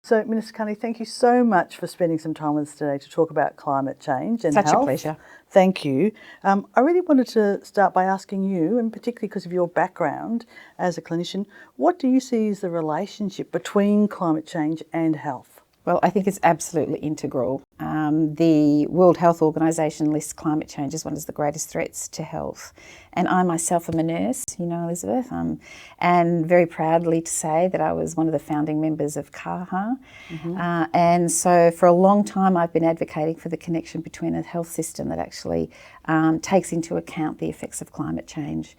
So, Minister Kearney, thank you so much for spending some time with us today to talk about climate change and Such health. a pleasure. Thank you. I really wanted to start by asking you, and particularly because of your background as a clinician, what do you see as the relationship between climate change and health? Well, I think it's absolutely integral. The World Health Organization lists climate change as one of the greatest threats to health. And I myself am a nurse, you know, Elizabeth, and very proudly to say that I was one of the founding members of CAHA. And so for a long time I've been advocating for the connection between a health system that actually takes into account the effects of climate change.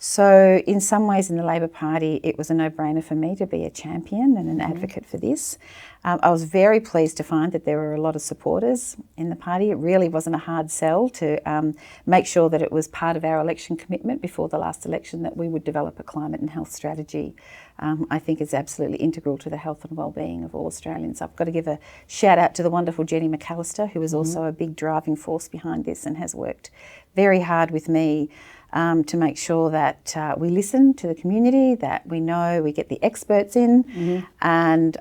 So in some ways in the Labor Party, it was a no-brainer for me to be a champion and an advocate for this. I was very pleased to find that there were a lot of supporters in the party. It really wasn't a hard sell to make sure that it was part of our election commitment before the last election that we would develop a climate and health strategy. I think it's absolutely integral to the health and wellbeing of all Australians. I've got to give a shout out to the wonderful Jenny McAllister, who is also a big driving force behind this and has worked very hard with me to make sure that we listen to the community, that we know we get the experts in, and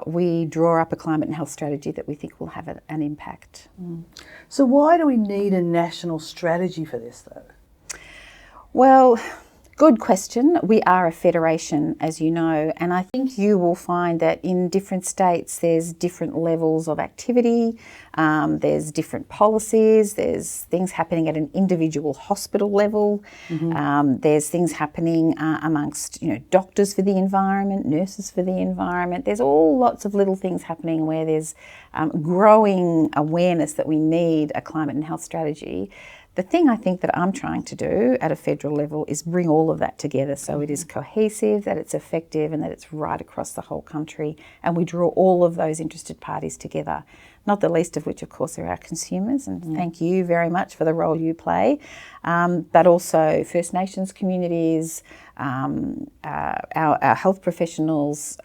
we draw up a climate and health strategy that we think will have an impact. So why do we need a national strategy for this, though? Well, good question. We are a federation, as you know, and I think you will find that in different states there's different levels of activity, there's different policies, there's things happening at an individual hospital level, there's things happening amongst, you know, doctors for the environment, nurses for the environment. There's all lots of little things happening where there's growing awareness that we need a climate and health strategy. The thing I think that I'm trying to do at a federal level is bring all of that together so it is cohesive, that it's effective and that it's right across the whole country, and we draw all of those interested parties together, not the least of which of course are our consumers, and thank you very much for the role you play, but also First Nations communities, our health professionals,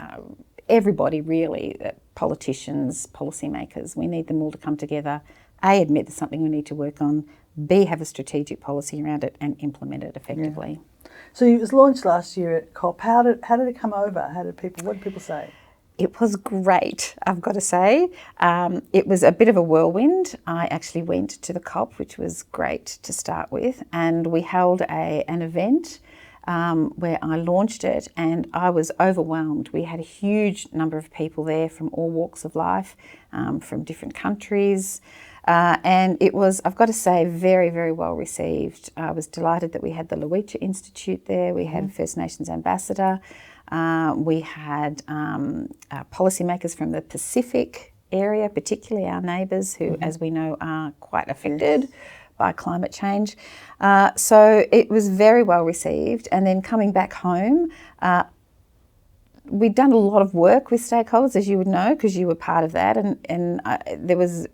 everybody really, politicians, policymakers. We need them all to come together, A, admit there's something we need to work on, B, have a strategic policy around it and implement it effectively. Yeah. So it was launched last year at COP. How did it come over? What did people say? It was great, I've got to say. It was a bit of a whirlwind. I actually went to the COP, which was great to start with, and we held an event where I launched it, and I was overwhelmed. We had a huge number of people there from all walks of life, from different countries. And it was, I've got to say, very, very well received. I was delighted that we had the Luicha Institute there. We had First Nations Ambassador. We had policymakers from the Pacific area, particularly our neighbours who, as we know, are quite affected by climate change. So it was very well received. And then coming back home, we'd done a lot of work with stakeholders, as you would know, because you were part of that. And there was...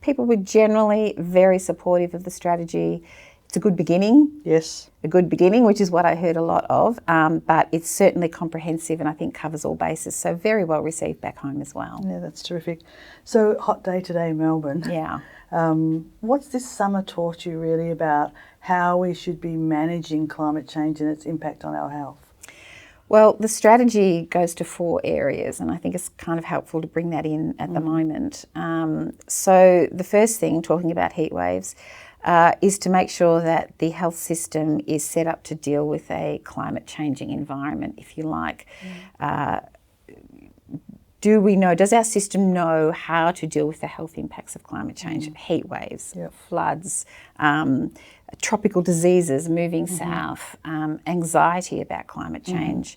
People were generally very supportive of the strategy. It's a good beginning. Yes. A good beginning, which is what I heard a lot of, but it's certainly comprehensive and I think covers all bases. So very well received back home as well. Yeah, that's terrific. So hot day today in Melbourne. Yeah. What's this summer taught you really about how we should be managing climate change and its impact on our health? Well, the strategy goes to 4 areas, and I think it's kind of helpful to bring that in at the moment. So the first thing, talking about heat waves, is to make sure that the health system is set up to deal with a climate changing environment, if you like. Does our system know how to deal with the health impacts of climate change? Heat waves, floods, tropical diseases moving south, anxiety about climate change.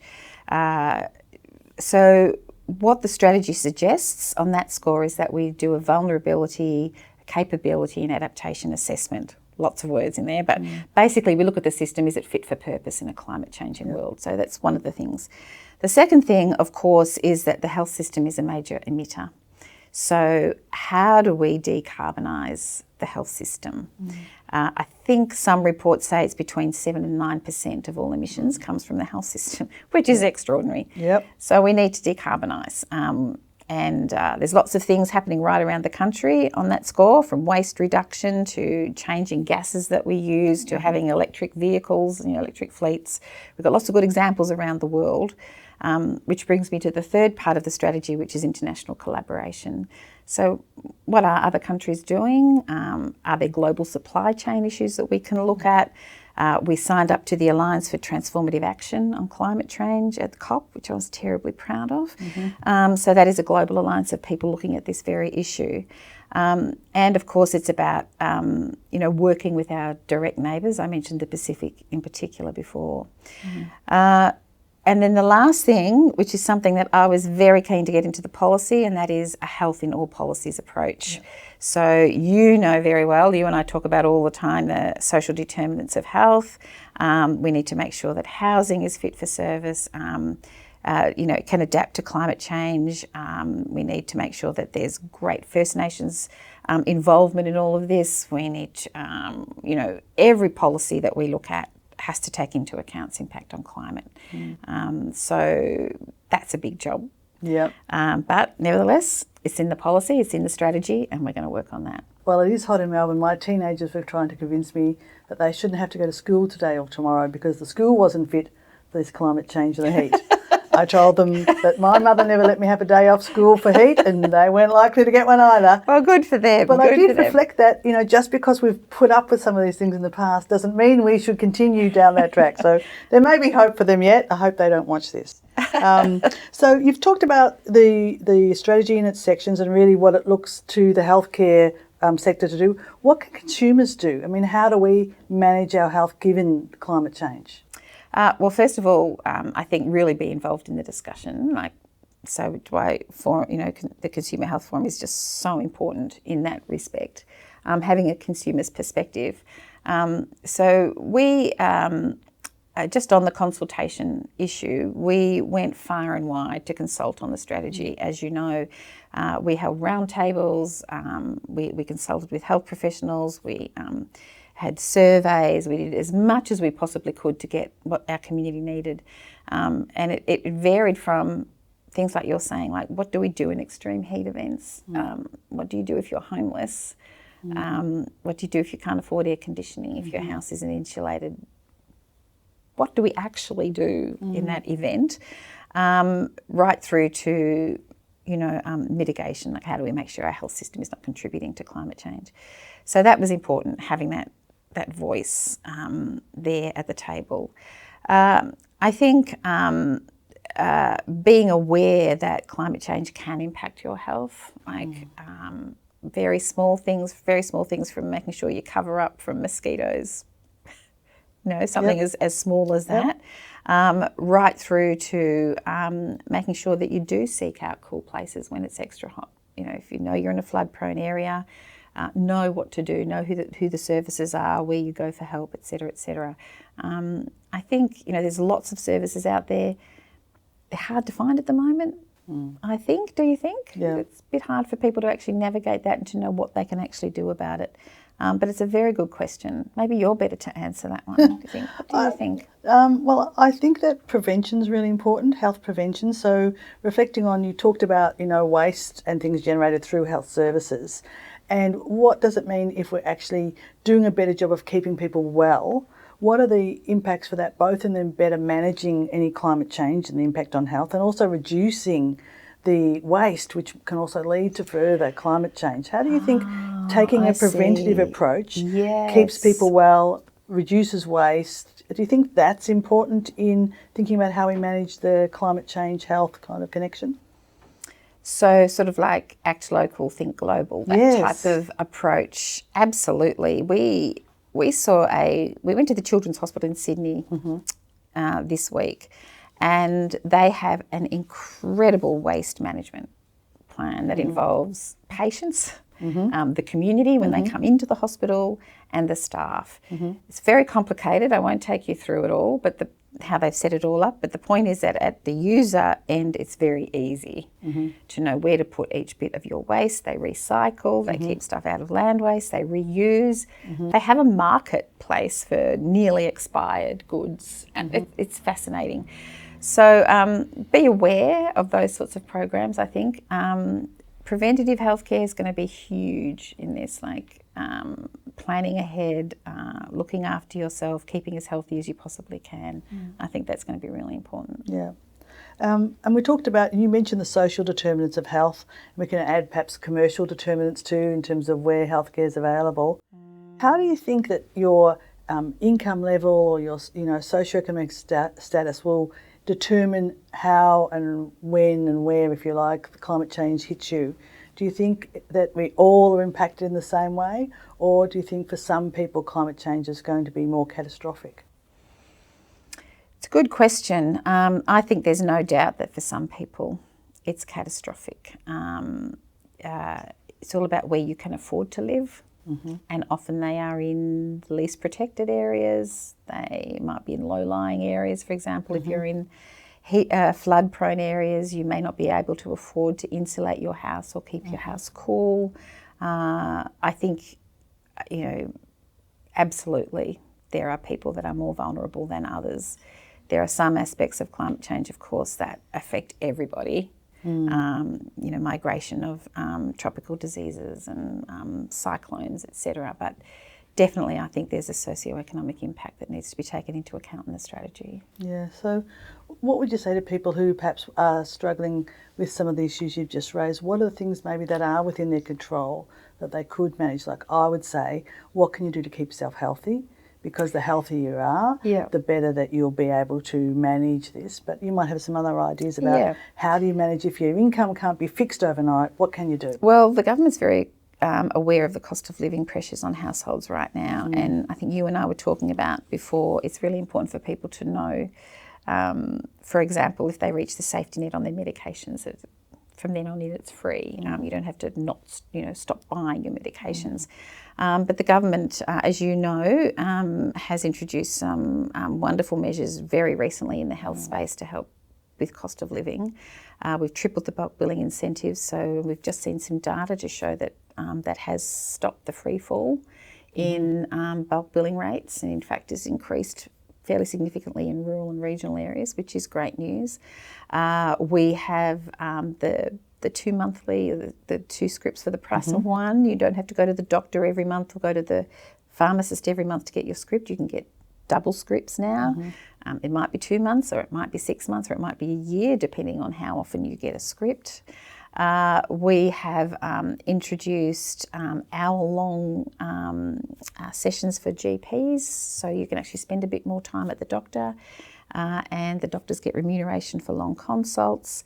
So what the strategy suggests on that score is that we do a vulnerability, capability and adaptation assessment. Lots of words in there, but basically we look at the system, is it fit for purpose in a climate changing world? So that's one of the things. The second thing, of course, is that the health system is a major emitter. So how do we decarbonise the health system? I think some reports say it's between 7 and 9% of all emissions comes from the health system, which is extraordinary. Yep. So we need to decarbonise. And there's lots of things happening right around the country on that score, from waste reduction to changing gases that we use to having electric vehicles, electric fleets. We've got lots of good examples around the world, which brings me to the third part of the strategy, which is international collaboration. So what are other countries doing? Are there global supply chain issues that we can look at? We signed up to the Alliance for Transformative Action on Climate Change at the COP, which I was terribly proud of. So that is a global alliance of people looking at this very issue. And of course, it's about working with our direct neighbours. I mentioned the Pacific in particular before. And then the last thing, which is something that I was very keen to get into the policy, and that is a health in all policies approach. Yep. So you know very well, you and I talk about all the time the social determinants of health. We need to make sure that housing is fit for service, can adapt to climate change. We need to make sure that there's great First Nations involvement in all of this. We need, every policy that we look at has to take into account its impact on climate. So that's a big job. Yep. But nevertheless, it's in the policy, it's in the strategy, and we're going to work on that. Well, it is hot in Melbourne. My teenagers were trying to convince me that they shouldn't have to go to school today or tomorrow because the school wasn't fit for this climate change and the heat. I told them that my mother never let me have a day off school for heat, and they weren't likely to get one either. Well, good for them. But I did reflect that, just because we've put up with some of these things in the past doesn't mean we should continue down that track. So there may be hope for them yet. I hope they don't watch this. So you've talked about the strategy in its sections and really what it looks to the healthcare sector to do. What can consumers do? I mean, how do we manage our health given climate change? Well, first of all, I think really be involved in the discussion. The Consumer Health Forum is just so important in that respect, having a consumer's perspective. So we, just on the consultation issue, we went far and wide to consult on the strategy. As you know, we held roundtables, we consulted with health professionals, we had surveys, we did as much as we possibly could to get what our community needed. And it varied from things like you're saying, like what do we do in extreme heat events? What do you do if you're homeless? What do you do if you can't afford air conditioning, if your house isn't insulated? What do we actually do in that event? Right through to, mitigation, like how do we make sure our health system is not contributing to climate change? So that was important, having that voice there at the table. I think being aware that climate change can impact your health, very small things from making sure you cover up from mosquitoes, something as small as that, right through to making sure that you do seek out cool places when it's extra hot. If you know you're in a flood-prone area, know what to do, know who the services are, where you go for help, etc., etc. I think, there's lots of services out there. They're hard to find at the moment, I think. Do you think? Yeah. It's a bit hard for people to actually navigate that and to know what they can actually do about it. But it's a very good question. Maybe you're better to answer that one. What do you think? Well, I think that prevention is really important, health prevention. So reflecting on, you talked about, waste and things generated through health services. And what does it mean if we're actually doing a better job of keeping people well? What are the impacts for that, both in them better managing any climate change and the impact on health, and also reducing the waste, which can also lead to further climate change? How do you think taking a preventative approach keeps people well, reduces waste? Do you think that's important in thinking about how we manage the climate change health kind of connection? So sort of like act local, think global, that type of approach. Absolutely. We went to the Children's Hospital in Sydney this week, and they have an incredible waste management plan that involves patients, the community when they come into the hospital, and the staff. It's very complicated. I won't take you through it all, but how they've set it all up. But the point is that at the user end, it's very easy to know where to put each bit of your waste. They recycle, they keep stuff out of land waste, they reuse. They have a marketplace for nearly expired goods, and it's fascinating. So be aware of those sorts of programs, I think. Preventative healthcare is going to be huge in this, like planning ahead, looking after yourself, keeping as healthy as you possibly can. I think that's going to be really important. Yeah. And we talked about, you mentioned the social determinants of health. We can add perhaps commercial determinants too in terms of where healthcare is available. How do you think that your income level or your socioeconomic status will determine how and when and where, if you like, climate change hits you? Do you think that we all are impacted in the same way, or do you think for some people climate change is going to be more catastrophic? It's a good question. I think there's no doubt that for some people it's catastrophic. It's all about where you can afford to live. And often they are in the least protected areas. They might be in low-lying areas, for example. If you're in flood-prone areas, you may not be able to afford to insulate your house or keep your house cool. I think, absolutely, there are people that are more vulnerable than others. There are some aspects of climate change, of course, that affect everybody. Migration of tropical diseases and cyclones, etc. But definitely I think there's a socioeconomic impact that needs to be taken into account in the strategy. Yeah, so what would you say to people who perhaps are struggling with some of the issues you've just raised? What are the things maybe that are within their control that they could manage? Like I would say, what can you do to keep yourself healthy? Because the healthier you are, the better that you'll be able to manage this. But you might have some other ideas about how do you manage if your income can't be fixed overnight, what can you do? Well, the government's very aware of the cost of living pressures on households right now. And I think you and I were talking about before, it's really important for people to know, for example, if they reach the safety net on their medications, that from then on in it's free. You don't have to stop buying your medications. But the government, as you know, has introduced some wonderful measures very recently in the health space to help with cost of living. We've tripled the bulk billing incentives, so we've just seen some data to show that that has stopped the free fall in bulk billing rates, and in fact has increased fairly significantly in rural and regional areas, which is great news. We have the 2 monthly, the 2 scripts for the price of one. You don't have to go to the doctor every month or go to the pharmacist every month to get your script. You can get double scripts now. It might be 2 months, or it might be 6 months, or it might be a year, depending on how often you get a script. We have introduced hour-long sessions for GPs, so you can actually spend a bit more time at the doctor, and the doctors get remuneration for long consults.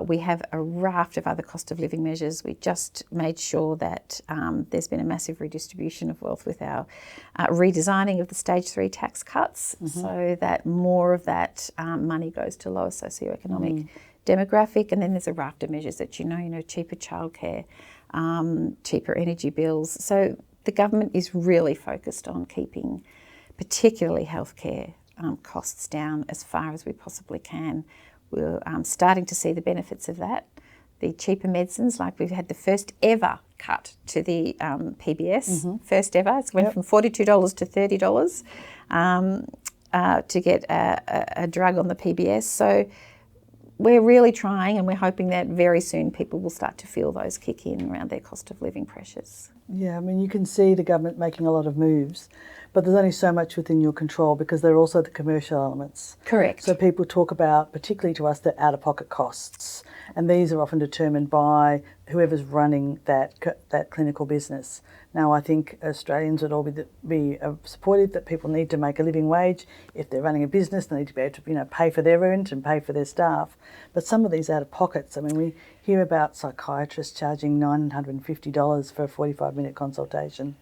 We have a raft of other cost of living measures. We just made sure that there's been a massive redistribution of wealth with our redesigning of the stage 3 tax cuts, so that more of that money goes to lower socioeconomic demographic. And then there's a raft of measures that cheaper childcare, cheaper energy bills. So the government is really focused on keeping particularly healthcare costs down as far as we possibly can. We're starting to see the benefits of that. The cheaper medicines, like we've had the first ever cut to the PBS, first ever. It's went from $42 to $30 to get a drug on the PBS. So we're really trying, and we're hoping that very soon people will start to feel those kick in around their cost of living pressures. Yeah, I mean, you can see the government making a lot of moves, but there's only so much within your control because there are also the commercial elements. Correct. So people talk about, particularly to us, the out-of-pocket costs, and these are often determined by whoever's running that clinical business. Now, I think Australians would all be supportive that people need to make a living wage. If they're running a business, they need to be able to pay for their rent and pay for their staff. But some of these out-of-pockets, I mean, we hear about psychiatrists charging $950 for a 45-minute consultation.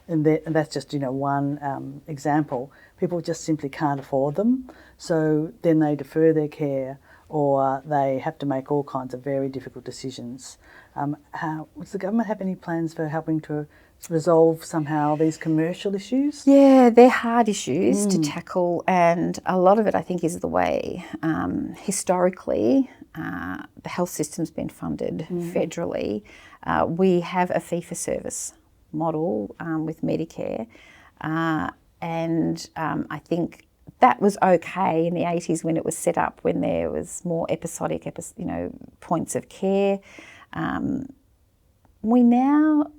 And that's just, one example. People just simply can't afford them. So then they defer their care, or they have to make all kinds of very difficult decisions. Does the government have any plans for helping to resolve somehow these commercial issues? Yeah, they're hard issues to tackle, and a lot of it, I think, is the way historically the health system's been funded federally. We have a fee-for-service model with Medicare, and I think that was okay in the 80s when it was set up, when there was more episodic, points of care. We now,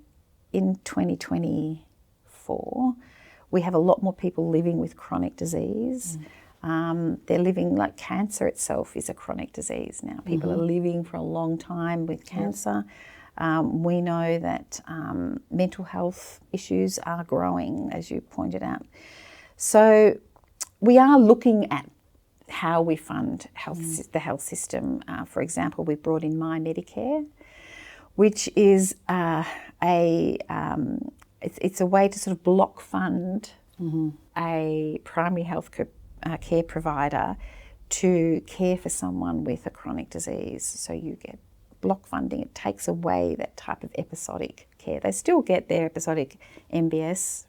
in 2024, we have a lot more people living with chronic disease. They're living, like cancer itself is a chronic disease now. People are living for a long time with cancer. We know that mental health issues are growing, as you pointed out. So we are looking at how we fund the health system. For example, we brought in My Medicare, which is it's a way to sort of block fund a primary health care provider to care for someone with a chronic disease. So you get block funding. It takes away that type of episodic care. They still get their episodic MBS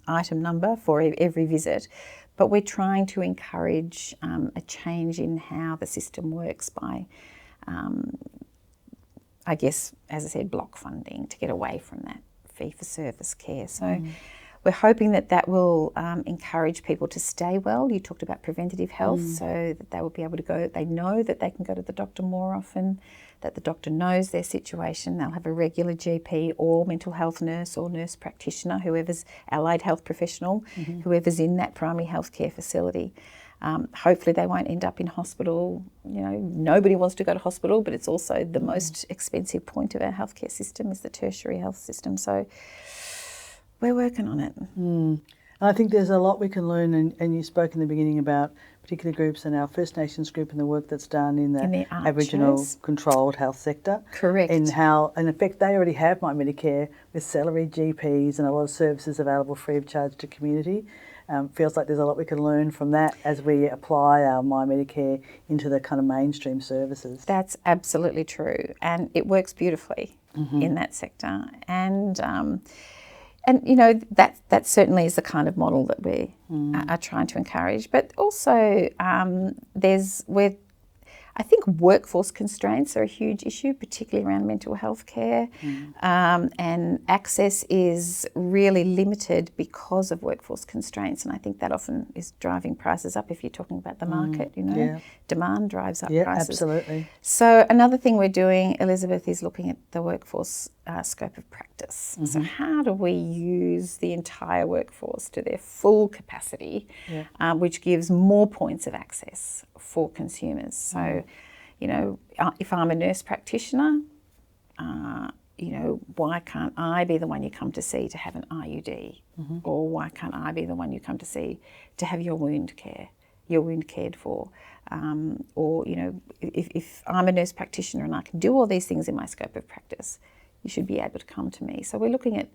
item number for every visit, but we're trying to encourage a change in how the system works by I guess, as I said, block funding to get away from that fee-for-service care. So we're hoping that will encourage people to stay well. You talked about preventative health, so that they will be able to go, they know that they can go to the doctor more often, that the doctor knows their situation. They'll have a regular GP or mental health nurse or nurse practitioner, whoever's allied health professional, whoever's in that primary health care facility. Hopefully they won't end up in hospital. Nobody wants to go to hospital, but it's also the most expensive point of our healthcare system is the tertiary health system. So we're working on it. I think there's a lot we can learn, and you spoke in the beginning about particular groups and our First Nations group and the work that's done in the Aboriginal controlled health sector. Correct. And how, in effect, they already have My Medicare with salaried GPs and a lot of services available free of charge to community. Feels like there's a lot we can learn from that as we apply our My Medicare into the kind of mainstream services. That's absolutely true, and it works beautifully in that sector. And that certainly is the kind of model that we are trying to encourage. But also, I think workforce constraints are a huge issue, particularly around mental health care, and access is really limited because of workforce constraints, and I think that often is driving prices up. If you're talking about the market, demand drives up prices. Absolutely. So another thing we're doing, Elizabeth, is looking at the workforce scope of practice. So how do we use the entire workforce to their full capacity, which gives more points of access for consumers? So, if I'm a nurse practitioner, why can't I be the one you come to see to have an IUD? Or why can't I be the one you come to see to have your wound cared for? Or, if I'm a nurse practitioner and I can do all these things in my scope of practice, you should be able to come to me. So we're looking at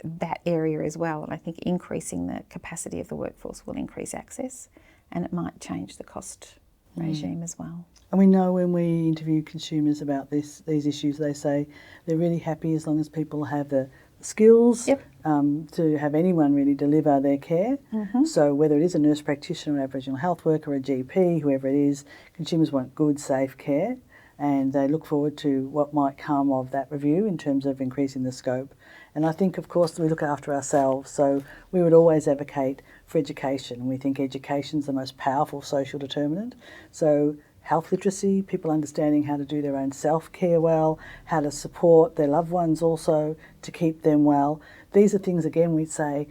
that area as well, and I think increasing the capacity of the workforce will increase access, and it might change the cost regime as well. And we know when we interview consumers about these issues, they say they're really happy as long as people have the skills to have anyone really deliver their care. So whether it is a nurse practitioner, an Aboriginal health worker, a GP, whoever it is, consumers want good, safe care, and they look forward to what might come of that review in terms of increasing the scope. And I think, of course, we look after ourselves, so we would always advocate for education. We think education is the most powerful social determinant. So health literacy, people understanding how to do their own self-care well, how to support their loved ones also to keep them well. These are things, again, we'd say,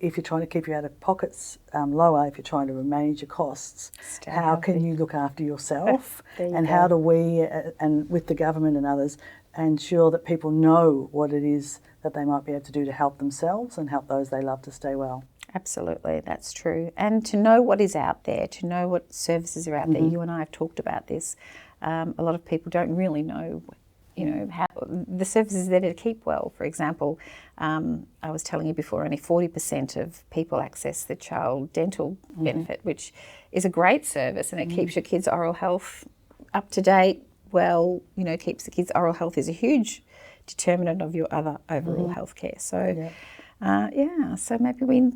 if you're trying to keep your out-of-pockets lower, if you're trying to manage your costs, how can you look after yourself? And how do we, and with the government and others, ensure that people know what it is that they might be able to do to help themselves and help those they love to stay well? Absolutely, that's true. And to know what is out there, to know what services are out there. You and I have talked about this. A lot of people don't really know, how the services there to keep well. For example, I was telling you before, only 40% of people access the child dental benefit, which is a great service, and it keeps your kids' oral health up to date. Well, keeps the kids' oral health is a huge determinant of your other overall health care. So, so maybe we,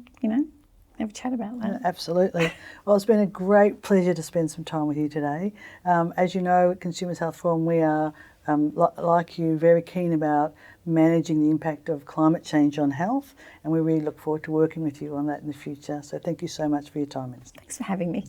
have a chat about that. Absolutely. Well, it's been a great pleasure to spend some time with you today. As you know, at Consumers Health Forum, we are, like you, very keen about managing the impact of climate change on health, and we really look forward to working with you on that in the future. So thank you so much for your time. Thanks for having me.